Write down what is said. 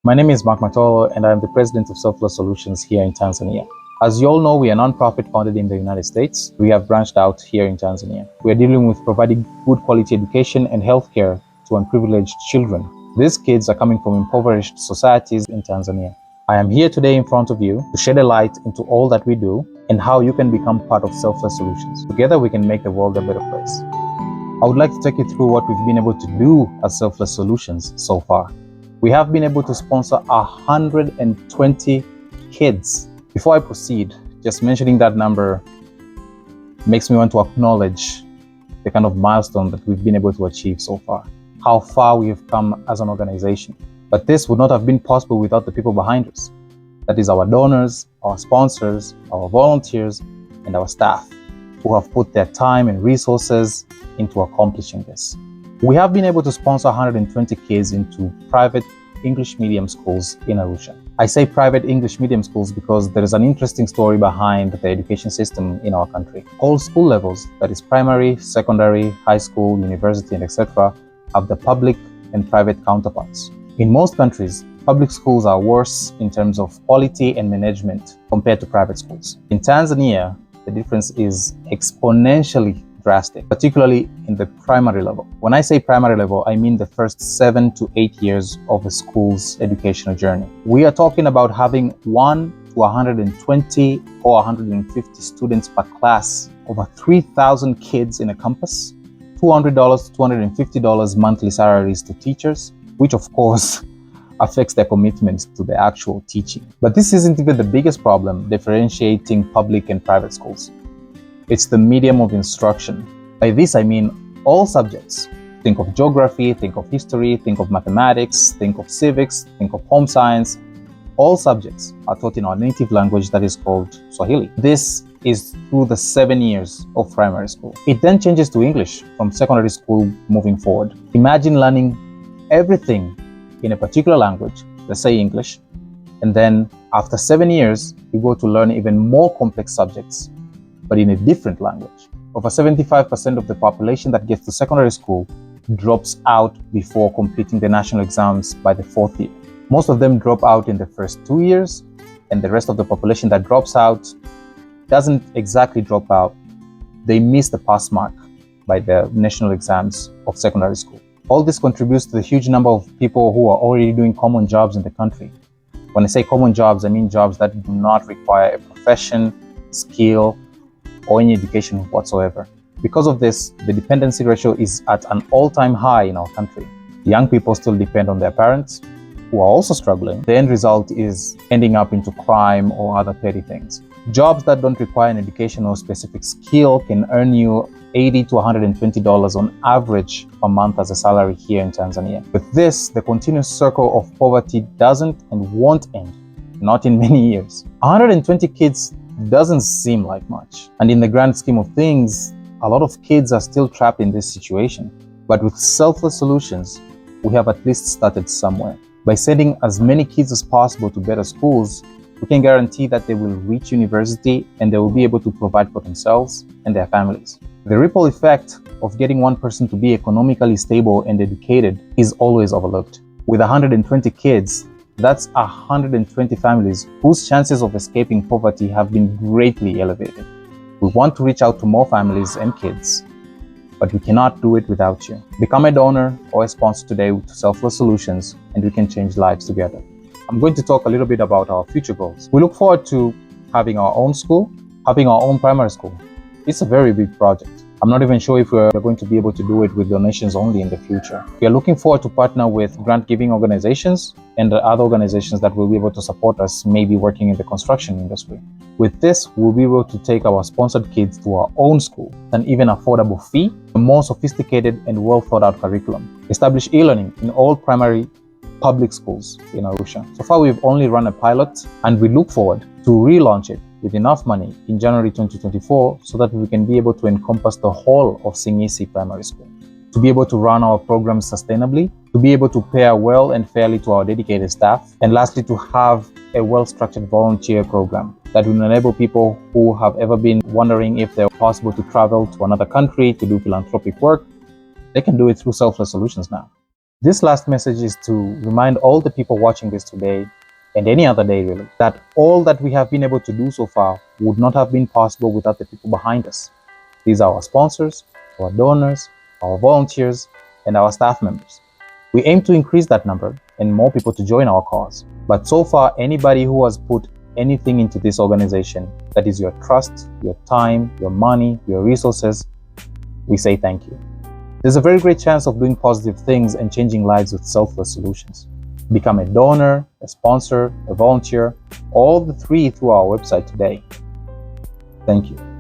My name is Mark Matolo, and I'm the president of Selfless Solutions here in Tanzania. As you all know, we are a nonprofit founded in the United States. We have branched out here in Tanzania. We are dealing with providing good quality education and healthcare to unprivileged children. These kids are coming from impoverished societies in Tanzania. I am here today in front of you to shed a light into all that we do and how you can become part of Selfless Solutions. Together, we can make the world a better place. I would like to take you through what we've been able to do as Selfless Solutions so far. We have been able to sponsor 120 kids. Before I proceed, just mentioning that number makes me want to acknowledge the kind of milestone that we've been able to achieve so far, how far we have come as an organization. But this would not have been possible without the people behind us. That is our donors, our sponsors, our volunteers, and our staff who have put their time and resources into accomplishing this. We have been able to sponsor 120 kids into private English medium schools in Arusha. I say private English medium schools because there is an interesting story behind the education system in our country. All school levels, that is primary, secondary, high school, university, and etc., have the public and private counterparts. In most countries, public schools are worse in terms of quality and management compared to private schools. In Tanzania, the difference is exponentially drastic, particularly in the primary level. When I say primary level, I mean the first 7 to 8 years of a school's educational journey. We are talking about having 1 to 120 or 150 students per class, over 3,000 kids in a campus, $200 to $250 monthly salaries to teachers, which of course affects their commitment to the actual teaching. But this isn't even the biggest problem differentiating public and private schools. It's the medium of instruction. By this I mean all subjects. Think of geography, think of history, think of mathematics, think of civics, think of home science. All subjects are taught in our native language that is called Swahili. This is through the 7 years of primary school. It then changes to English from secondary school moving forward. Imagine learning everything in a particular language, let's say English, and then after 7 years, you go to learn even more complex subjects, but in a different language. Over 75% of the population that gets to secondary school drops out before completing the national exams by the 4th year. Most of them drop out in the first 2 years, and the rest of the population that drops out doesn't exactly drop out. They miss the pass mark by the national exams of secondary school. All this contributes to the huge number of people who are already doing common jobs in the country. When I say common jobs, I mean jobs that do not require a profession, skill, or any education whatsoever. Because of this, the dependency ratio is at an all-time high in our country. Young people still depend on their parents, who are also struggling. The end result is ending up into crime or other petty things. Jobs that don't require an education or specific skill can earn you $80 to $120 on average per month as a salary here in Tanzania. With this, the continuous circle of poverty doesn't and won't end, not in many years. 120 kids doesn't seem like much. And in the grand scheme of things, a lot of kids are still trapped in this situation. But with Selfless Solutions, we have at least started somewhere. By sending as many kids as possible to better schools, we can guarantee that they will reach university and they will be able to provide for themselves and their families. The ripple effect of getting one person to be economically stable and educated is always overlooked. With 120 kids, that's 120 families whose chances of escaping poverty have been greatly elevated. We want to reach out to more families and kids, but we cannot do it without you. Become a donor or a sponsor today to Selfless Solutions, and we can change lives together. I'm going to talk a little bit about our future goals. We look forward to having our own school, having our own primary school. It's a very big project. I'm not even sure if we're going to be able to do it with donations only in the future. We are looking forward to partner with grant-giving organizations and other organizations that will be able to support us, maybe working in the construction industry. With this, we'll be able to take our sponsored kids to our own school, an even affordable fee, a more sophisticated and well-thought-out curriculum, establish e-learning in all primary public schools in Arusha. So far, we've only run a pilot, and we look forward to relaunch it with enough money in January 2024 so that we can be able to encompass the whole of Singisi Primary School, to be able to run our programs sustainably, to be able to pay well and fairly to our dedicated staff, and lastly, to have a well-structured volunteer program that will enable people who have ever been wondering if they're possible to travel to another country to do philanthropic work. They can do it through Selfless Solutions now. This last message is to remind all the people watching this today, and any other day really, that all that we have been able to do so far would not have been possible without the people behind us. These are our sponsors, our donors, our volunteers, and our staff members. We aim to increase that number and more people to join our cause. But so far, anybody who has put anything into this organization, that is your trust, your time, your money, your resources, we say thank you. There's a very great chance of doing positive things and changing lives with Selfless Solutions. Become a donor, a sponsor, a volunteer, all the three through our website today. Thank you.